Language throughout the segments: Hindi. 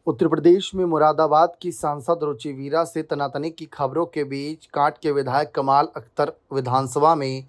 उत्तर प्रदेश में मुरादाबाद की सांसद रुचि वीरा से तनातनी की खबरों के बीच कांट के विधायक कमाल अख्तर विधानसभा में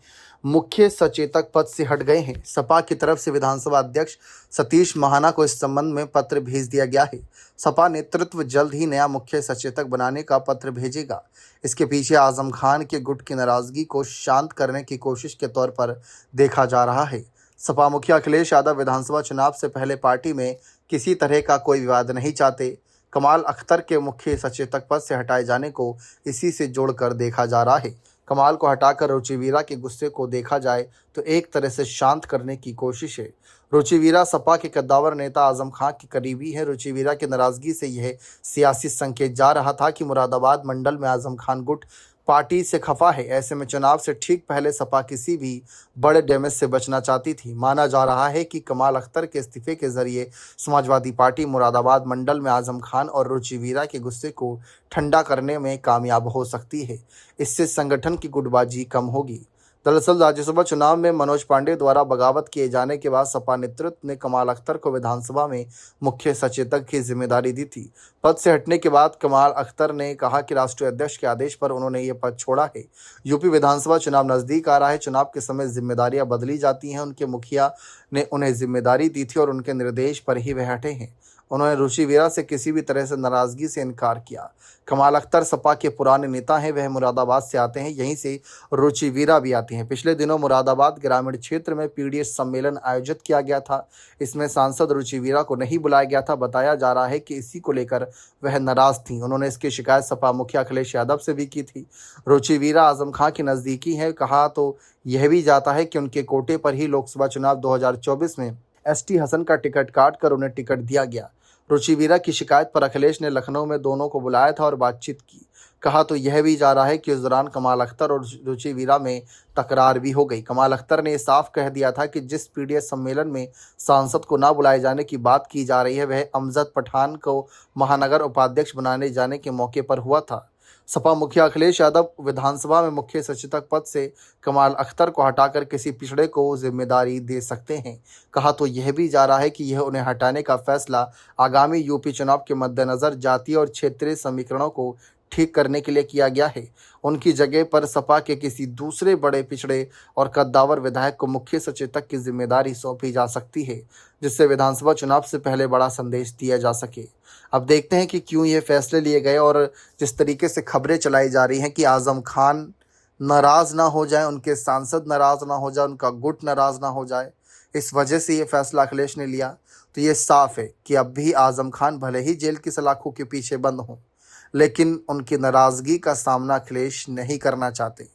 मुख्य सचेतक पद से हट गए हैं। सपा की तरफ से विधानसभा अध्यक्ष सतीश महाना को इस संबंध में पत्र भेज दिया गया है। सपा नेतृत्व जल्द ही नया मुख्य सचेतक बनाने का पत्र भेजेगा। इसके पीछे आजम खान के गुट की नाराजगी को शांत करने की कोशिश के तौर पर देखा जा रहा है। सपा मुखिया अखिलेश यादव विधानसभा चुनाव से पहले पार्टी में किसी तरह का कोई विवाद नहीं चाहते। कमाल अख्तर के मुख्य सचेतक पद से हटाए जाने को इसी से जोड़कर देखा जा रहा है। कमाल को हटाकर रुचि वीरा के गुस्से को देखा जाए तो एक तरह से शांत करने की कोशिश है। रुचि वीरा सपा के कद्दावर नेता आजम खान की करीबी है। रुचि वीरा की नाराजगी से यह सियासी संकेत जा रहा था कि मुरादाबाद मंडल में आजम खान गुट पार्टी से खफा है। ऐसे में चुनाव से ठीक पहले सपा किसी भी बड़े डैमेज से बचना चाहती थी। माना जा रहा है कि कमाल अख्तर के इस्तीफे के जरिए समाजवादी पार्टी मुरादाबाद मंडल में आजम खान और रुचि वीरा के गुस्से को ठंडा करने में कामयाब हो सकती है। इससे संगठन की गुटबाजी कम होगी। दरअसल राज्यसभा चुनाव में मनोज पांडे द्वारा बगावत किए जाने के बाद सपा नेतृत्व ने कमाल अख्तर को विधानसभा में मुख्य सचेतक की जिम्मेदारी दी थी। पद से हटने के बाद कमाल अख्तर ने कहा कि राष्ट्रीय अध्यक्ष के आदेश पर उन्होंने ये पद छोड़ा है। यूपी विधानसभा चुनाव नजदीक आ रहा है। चुनाव के समय जिम्मेदारियां बदली जाती हैं। उनके मुखिया ने उन्हें जिम्मेदारी दी थी और उनके निर्देश पर ही वह हटे हैं। उन्होंने रुचि वीरा से किसी भी तरह से नाराजगी से इनकार किया। कमाल अख्तर सपा के पुराने नेता हैं। वह मुरादाबाद से आते हैं। यहीं से रुचि वीरा भी आती हैं। पिछले दिनों मुरादाबाद ग्रामीण क्षेत्र में पीडीएस सम्मेलन आयोजित किया गया था। इसमें सांसद रुचि वीरा को नहीं बुलाया गया था। बताया जा रहा है कि इसी को लेकर वह नाराज थी। उन्होंने इसकी शिकायत सपा मुखिया अखिलेश यादव से भी की थी। रुचि वीरा आजम खां की नजदीकी है। कहा तो यह भी जाता है कि उनके कोटे पर ही लोकसभा चुनाव 2024 में एसटी हसन का टिकट काट कर उन्हें टिकट दिया गया। रुचि वीरा की शिकायत पर अखिलेश ने लखनऊ में दोनों को बुलाया था और बातचीत की। कहा तो यह भी जा रहा है कि उस दौरान कमाल अख्तर और रुचि वीरा में तकरार भी हो गई। कमाल अख्तर ने साफ कह दिया था कि जिस पीडीएस सम्मेलन में सांसद को न बुलाए जाने की बात की जा रही है वह अमजद पठान को महानगर उपाध्यक्ष बनाने जाने के मौके पर हुआ था। सपा मुखिया अखिलेश यादव विधानसभा में मुख्य सचेतक पद से कमाल अख्तर को हटाकर किसी पिछड़े को जिम्मेदारी दे सकते हैं। कहा तो यह भी जा रहा है कि यह उन्हें हटाने का फैसला आगामी यूपी चुनाव के मद्देनजर जातीय और क्षेत्रीय समीकरणों को ठीक करने के लिए किया गया है। उनकी जगह पर सपा के किसी दूसरे बड़े पिछड़े और कद्दावर विधायक को मुख्य सचेतक की जिम्मेदारी सौंपी जा सकती है, जिससे विधानसभा चुनाव से पहले बड़ा संदेश दिया जा सके। अब देखते हैं कि क्यों ये फैसले लिए गए और जिस तरीके से खबरें चलाई जा रही हैं कि आजम खान नाराज ना हो जाए, उनके सांसद नाराज ना हो जाए, उनका गुट नाराज ना हो जाए, इस वजह से ये फैसला अखिलेश ने लिया। तो ये साफ है कि अब भी आजम खान भले ही जेल की सलाखों के पीछे बंद हों, लेकिन उनकी नाराजगी का सामना अखिलेश नहीं करना चाहते।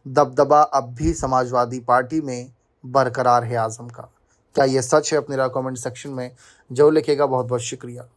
दबदबा अब भी समाजवादी पार्टी में बरकरार है आजम का। क्या ये सच है? अपने कमेंट सेक्शन में जो लिखेगा। बहुत बहुत शुक्रिया।